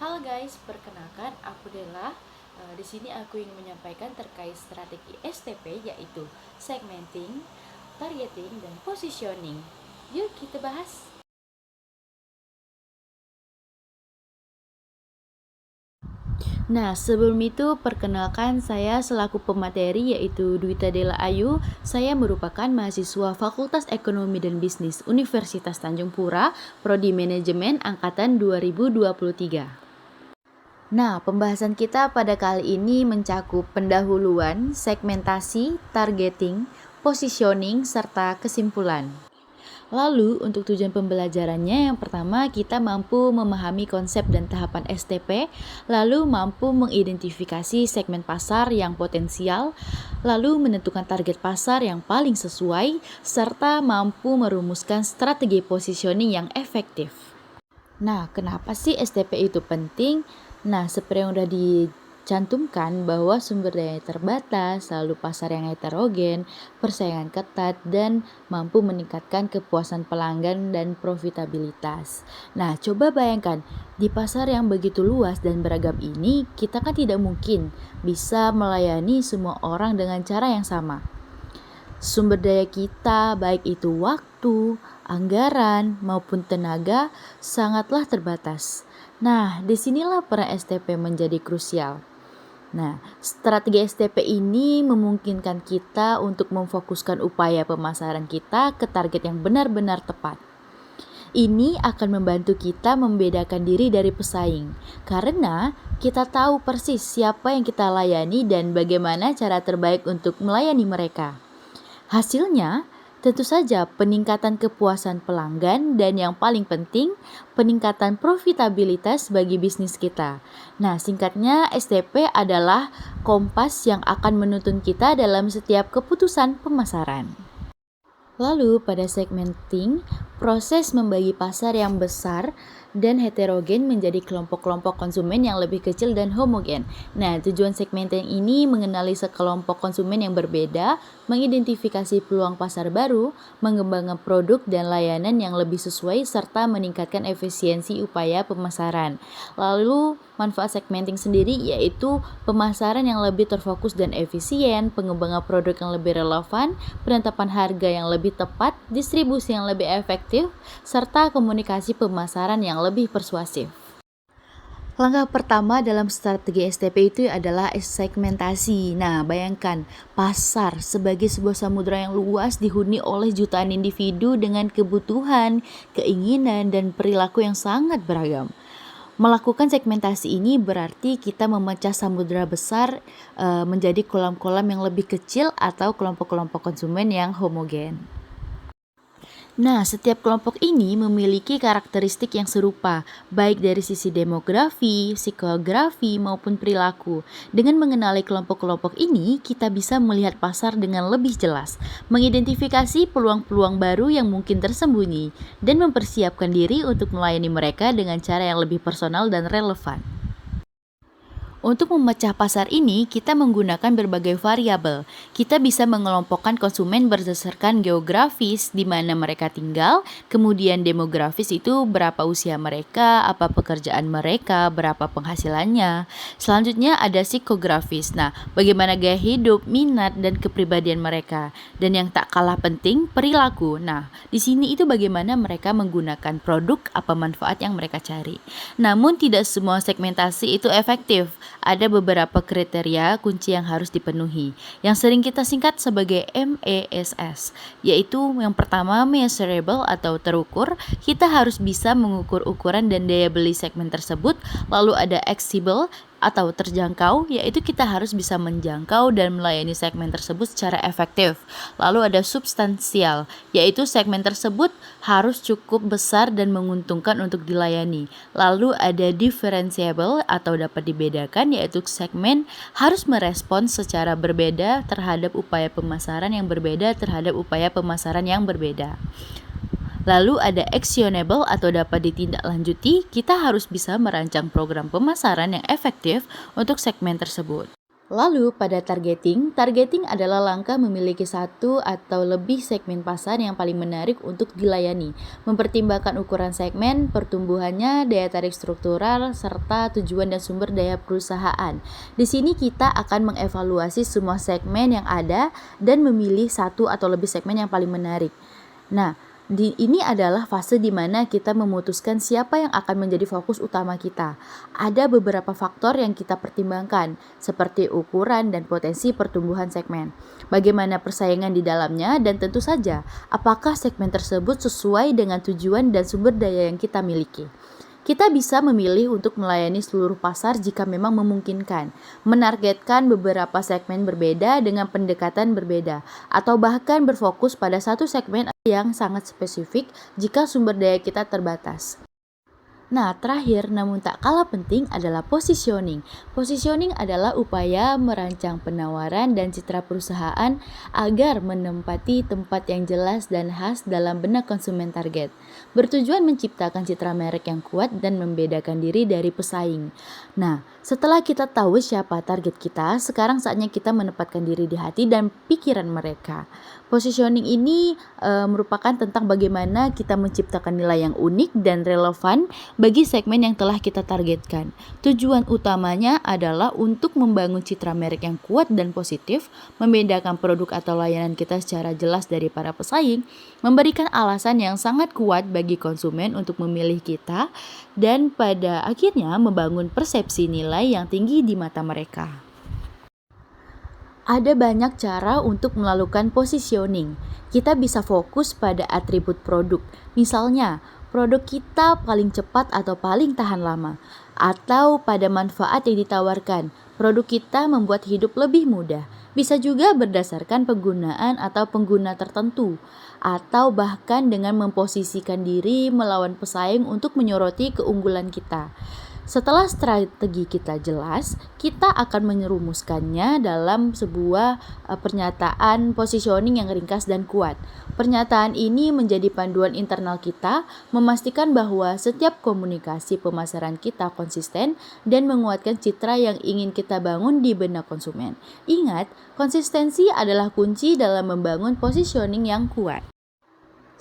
Halo guys, perkenalkan aku Della. Di sini aku ingin menyampaikan terkait strategi STP yaitu segmenting, targeting, dan positioning. Yuk kita bahas. Nah, sebelum itu perkenalkan saya selaku pemateri yaitu Dwita Della Ayu. Saya merupakan mahasiswa Fakultas Ekonomi dan Bisnis Universitas Tanjung Pura, Prodi Manajemen angkatan 2023. Nah, pembahasan kita pada kali ini mencakup pendahuluan, segmentasi, targeting, positioning, serta kesimpulan. Lalu, untuk tujuan pembelajarannya, yang pertama kita mampu memahami konsep dan tahapan STP, lalu mampu mengidentifikasi segmen pasar yang potensial, lalu menentukan target pasar yang paling sesuai, serta mampu merumuskan strategi positioning yang efektif. Nah, kenapa sih STP itu penting? Nah, seperti yang udah dicantumkan bahwa sumber daya terbatas, lalu pasar yang heterogen, persaingan ketat, dan mampu meningkatkan kepuasan pelanggan dan profitabilitas. Nah, coba bayangkan, di pasar yang begitu luas dan beragam ini, kita kan tidak mungkin bisa melayani semua orang dengan cara yang sama. Sumber daya kita, baik itu waktu, anggaran, maupun tenaga, sangatlah terbatas. Nah, disinilah peran STP menjadi krusial. Nah, strategi STP ini memungkinkan kita untuk memfokuskan upaya pemasaran kita ke target yang benar-benar tepat. Ini akan membantu kita membedakan diri dari pesaing, karena kita tahu persis siapa yang kita layani dan bagaimana cara terbaik untuk melayani mereka. Hasilnya, tentu saja peningkatan kepuasan pelanggan dan yang paling penting, peningkatan profitabilitas bagi bisnis kita. Nah, singkatnya STP adalah kompas yang akan menuntun kita dalam setiap keputusan pemasaran. Lalu pada segmenting, proses membagi pasar yang besar dan heterogen menjadi kelompok-kelompok konsumen yang lebih kecil dan homogen. Nah, tujuan segmenting ini mengenali sekelompok konsumen yang berbeda, mengidentifikasi peluang pasar baru, mengembangkan produk dan layanan yang lebih sesuai, serta meningkatkan efisiensi upaya pemasaran. Lalu, manfaat segmenting sendiri yaitu pemasaran yang lebih terfokus dan efisien, pengembangan produk yang lebih relevan, penetapan harga yang lebih tepat, distribusi yang lebih efektif, serta komunikasi pemasaran yang lebih persuasif. Langkah pertama dalam strategi STP itu adalah segmentasi. Nah, bayangkan pasar sebagai sebuah samudera yang luas dihuni oleh jutaan individu dengan kebutuhan, keinginan, dan perilaku yang sangat beragam. Melakukan segmentasi ini berarti kita memecah samudera besar menjadi kolam-kolam yang lebih kecil atau kelompok-kelompok konsumen yang homogen. Nah, setiap kelompok ini memiliki karakteristik yang serupa, baik dari sisi demografi, psikografi, maupun perilaku. Dengan mengenali kelompok-kelompok ini, kita bisa melihat pasar dengan lebih jelas, mengidentifikasi peluang-peluang baru yang mungkin tersembunyi, dan mempersiapkan diri untuk melayani mereka dengan cara yang lebih personal dan relevan. Untuk memecah pasar ini, kita menggunakan berbagai variabel. Kita bisa mengelompokkan konsumen berdasarkan geografis di mana mereka tinggal, kemudian demografis itu berapa usia mereka, apa pekerjaan mereka, berapa penghasilannya. Selanjutnya ada psikografis. Nah, bagaimana gaya hidup, minat, dan kepribadian mereka. Dan yang tak kalah penting, perilaku. Nah, di sini itu bagaimana mereka menggunakan produk, apa manfaat yang mereka cari. Namun tidak semua segmentasi itu efektif. Ada beberapa kriteria kunci yang harus dipenuhi, yang sering kita singkat sebagai MESS, yaitu yang pertama measurable atau terukur. Kita harus bisa mengukur ukuran dan daya beli segmen tersebut. Lalu ada accessible atau terjangkau, yaitu kita harus bisa menjangkau dan melayani segmen tersebut secara efektif. Lalu ada substansial, yaitu segmen tersebut harus cukup besar dan menguntungkan untuk dilayani. Lalu ada differentiable atau dapat dibedakan, yaitu segmen harus merespon secara berbeda terhadap upaya pemasaran yang berbeda terhadap upaya pemasaran yang berbeda. Lalu ada actionable atau dapat ditindaklanjuti, kita harus bisa merancang program pemasaran yang efektif untuk segmen tersebut. Lalu pada targeting adalah langkah memiliki satu atau lebih segmen pasar yang paling menarik untuk dilayani, mempertimbangkan ukuran segmen, pertumbuhannya, daya tarik struktural, serta tujuan dan sumber daya perusahaan. Di sini kita akan mengevaluasi semua segmen yang ada dan memilih satu atau lebih segmen yang paling menarik. Nah, ini adalah fase di mana kita memutuskan siapa yang akan menjadi fokus utama kita. Ada beberapa faktor yang kita pertimbangkan, seperti ukuran dan potensi pertumbuhan segmen, bagaimana persaingan di dalamnya, dan tentu saja apakah segmen tersebut sesuai dengan tujuan dan sumber daya yang kita miliki. Kita bisa memilih untuk melayani seluruh pasar jika memang memungkinkan, menargetkan beberapa segmen berbeda dengan pendekatan berbeda, atau bahkan berfokus pada satu segmen yang sangat spesifik jika sumber daya kita terbatas. Nah, terakhir namun tak kalah penting adalah positioning. Positioning adalah upaya merancang penawaran dan citra perusahaan agar menempati tempat yang jelas dan khas dalam benak konsumen target. Bertujuan menciptakan citra merek yang kuat dan membedakan diri dari pesaing. Nah, setelah kita tahu siapa target kita, sekarang saatnya kita menempatkan diri di hati dan pikiran mereka. Positioning ini merupakan tentang bagaimana kita menciptakan nilai yang unik dan relevan bagi segmen yang telah kita targetkan. Tujuan utamanya adalah untuk membangun citra merek yang kuat dan positif, membedakan produk atau layanan kita secara jelas dari para pesaing, memberikan alasan yang sangat kuat bagi konsumen untuk memilih kita, dan pada akhirnya membangun persepsi nilai yang tinggi di mata mereka. Ada banyak cara untuk melakukan positioning. Kita bisa fokus pada atribut produk. Misalnya, produk kita paling cepat atau paling tahan lama. Atau pada manfaat yang ditawarkan. Produk kita membuat hidup lebih mudah. Bisa juga berdasarkan penggunaan atau pengguna tertentu. Atau bahkan dengan memposisikan diri melawan pesaing untuk menyoroti keunggulan kita. Setelah strategi kita jelas, kita akan menyerumuskannya dalam sebuah pernyataan positioning yang ringkas dan kuat. Pernyataan ini menjadi panduan internal kita, memastikan bahwa setiap komunikasi pemasaran kita konsisten dan menguatkan citra yang ingin kita bangun di benak konsumen. Ingat, konsistensi adalah kunci dalam membangun positioning yang kuat.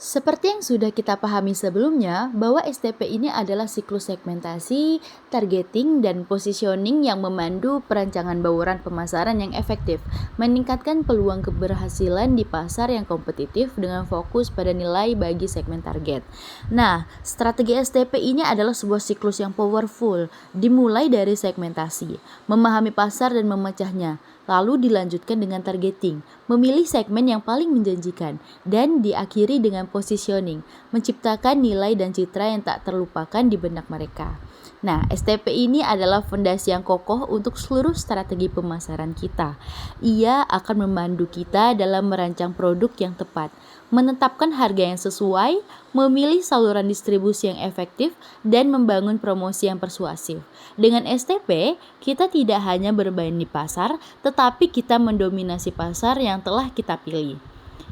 Seperti yang sudah kita pahami sebelumnya, bahwa STP ini adalah siklus segmentasi, targeting, dan positioning yang memandu perancangan bauran pemasaran yang efektif, meningkatkan peluang keberhasilan di pasar yang kompetitif dengan fokus pada nilai bagi segmen target. Nah, strategi STP ini adalah sebuah siklus yang powerful, dimulai dari segmentasi, memahami pasar dan memecahnya, lalu dilanjutkan dengan targeting, memilih segmen yang paling menjanjikan, dan diakhiri dengan positioning, menciptakan nilai dan citra yang tak terlupakan di benak mereka. Nah, STP ini adalah fondasi yang kokoh untuk seluruh strategi pemasaran kita. Ia akan memandu kita dalam merancang produk yang tepat, menetapkan harga yang sesuai, memilih saluran distribusi yang efektif, dan membangun promosi yang persuasif. Dengan STP, kita tidak hanya bermain di pasar, tetapi kita mendominasi pasar yang telah kita pilih.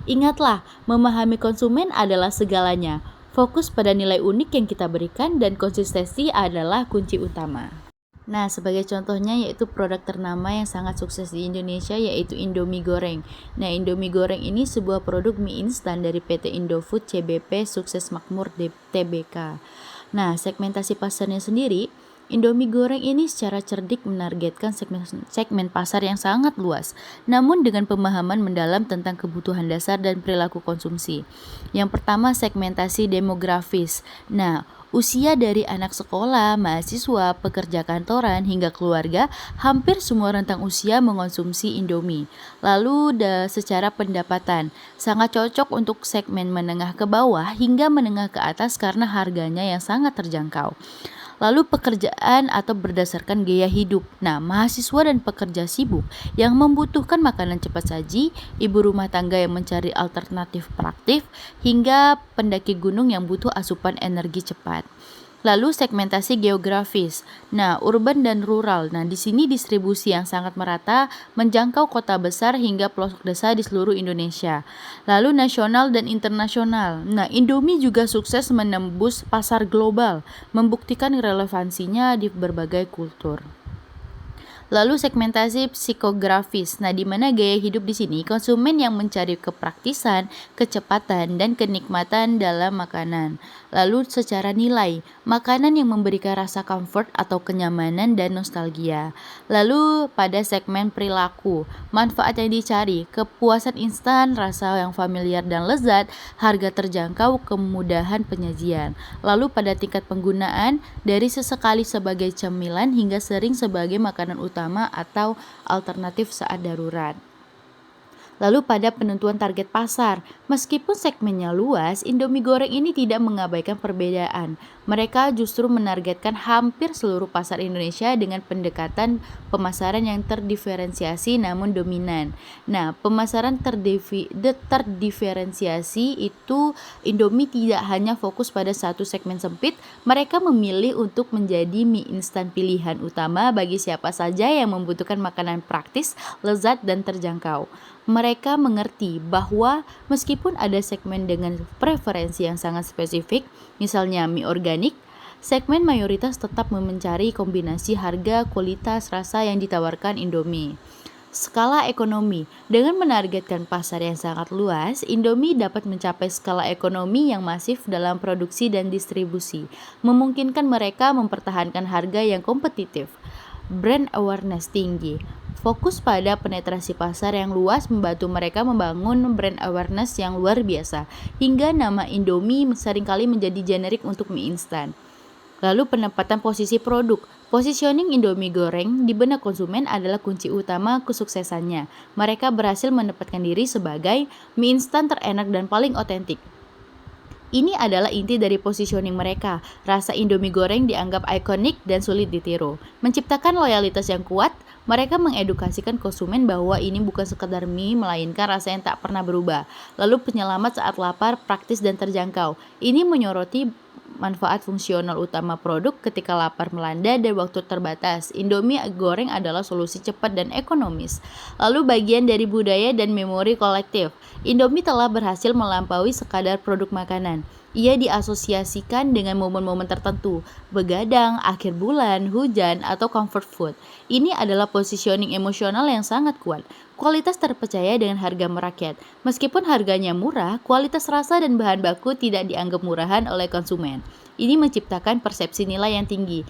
Ingatlah, memahami konsumen adalah segalanya. Fokus pada nilai unik yang kita berikan dan konsistensi adalah kunci utama. Nah, sebagai contohnya yaitu produk ternama yang sangat sukses di Indonesia yaitu Indomie Goreng. Nah, Indomie Goreng ini sebuah produk mie instan dari PT Indofood CBP Sukses Makmur Tbk. Nah, segmentasi pasarnya sendiri, Indomie Goreng ini secara cerdik menargetkan segmen pasar yang sangat luas, namun dengan pemahaman mendalam tentang kebutuhan dasar dan perilaku konsumsi. Yang pertama, segmentasi demografis. Nah, usia dari anak sekolah, mahasiswa, pekerja kantoran, hingga keluarga, hampir semua rentang usia mengonsumsi Indomie. Lalu secara pendapatan, sangat cocok untuk segmen menengah ke bawah hingga menengah ke atas karena harganya yang sangat terjangkau. Lalu pekerjaan atau berdasarkan gaya hidup. Nah, mahasiswa dan pekerja sibuk yang membutuhkan makanan cepat saji, ibu rumah tangga yang mencari alternatif praktis, hingga pendaki gunung yang butuh asupan energi cepat. Lalu segmentasi geografis. Nah, urban dan rural. Nah, di sini distribusi yang sangat merata menjangkau kota besar hingga pelosok desa di seluruh Indonesia. Lalu nasional dan internasional. Nah, Indomie juga sukses menembus pasar global, membuktikan relevansinya di berbagai kultur. Lalu segmentasi psikografis. Nah, di mana gaya hidup di sini konsumen yang mencari kepraktisan, kecepatan, dan kenikmatan dalam makanan. Lalu secara nilai, makanan yang memberikan rasa comfort atau kenyamanan dan nostalgia. Lalu pada segmen perilaku, manfaat yang dicari, kepuasan instan, rasa yang familiar dan lezat, harga terjangkau, kemudahan penyajian. Lalu pada tingkat penggunaan, dari sesekali sebagai cemilan hingga sering sebagai makanan utama atau alternatif saat darurat. Lalu pada penentuan target pasar, meskipun segmennya luas, Indomie goreng ini tidak mengabaikan perbedaan. Mereka justru menargetkan hampir seluruh pasar Indonesia dengan pendekatan pemasaran yang terdiferensiasi namun dominan. Nah, pemasaran terdiferensiasi itu Indomie tidak hanya fokus pada satu segmen sempit, mereka memilih untuk menjadi mie instan pilihan utama bagi siapa saja yang membutuhkan makanan praktis, lezat, dan terjangkau. Mereka mengerti bahwa meskipun ada segmen dengan preferensi yang sangat spesifik, misalnya mie organik, segmen mayoritas tetap mencari kombinasi harga, kualitas, rasa yang ditawarkan Indomie. Skala ekonomi. Dengan menargetkan pasar yang sangat luas, Indomie dapat mencapai skala ekonomi yang masif dalam produksi dan distribusi, memungkinkan mereka mempertahankan harga yang kompetitif. Brand awareness tinggi. Fokus pada penetrasi pasar yang luas membantu mereka membangun brand awareness yang luar biasa, hingga nama Indomie seringkali menjadi generik untuk mie instan. Lalu penempatan posisi produk. Positioning Indomie goreng di benak konsumen adalah kunci utama kesuksesannya. Mereka berhasil menempatkan diri sebagai mie instan terenak dan paling otentik. Ini adalah inti dari positioning mereka. Rasa Indomie goreng dianggap ikonik dan sulit ditiru. Menciptakan loyalitas yang kuat, mereka mengedukasikan konsumen bahwa ini bukan sekedar mie, melainkan rasa yang tak pernah berubah. Lalu penyelamat saat lapar, praktis dan terjangkau. Ini menyoroti manfaat fungsional utama produk ketika lapar melanda dan waktu terbatas. Indomie goreng adalah solusi cepat dan ekonomis. Lalu bagian dari budaya dan memori kolektif. Indomie telah berhasil melampaui sekadar produk makanan. Ia diasosiasikan dengan momen-momen tertentu, begadang, akhir bulan, hujan, atau comfort food. Ini adalah positioning emosional yang sangat kuat. Kualitas terpercaya dengan harga merakyat. Meskipun harganya murah, kualitas rasa dan bahan baku tidak dianggap murahan oleh konsumen. Ini menciptakan persepsi nilai yang tinggi.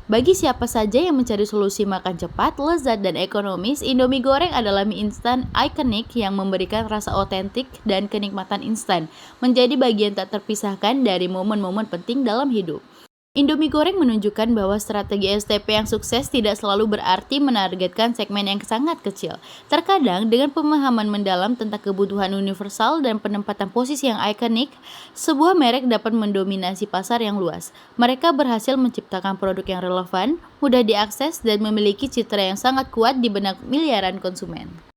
Bagi siapa saja yang mencari solusi makan cepat, lezat, dan ekonomis, Indomie goreng adalah mie instan ikonik yang memberikan rasa otentik dan kenikmatan instan, menjadi bagian tak terpisahkan dari momen-momen penting dalam hidup. Indomie goreng menunjukkan bahwa strategi STP yang sukses tidak selalu berarti menargetkan segmen yang sangat kecil. Terkadang, dengan pemahaman mendalam tentang kebutuhan universal dan penempatan posisi yang ikonik, sebuah merek dapat mendominasi pasar yang luas. Mereka berhasil menciptakan produk yang relevan, mudah diakses, dan memiliki citra yang sangat kuat di benak miliaran konsumen.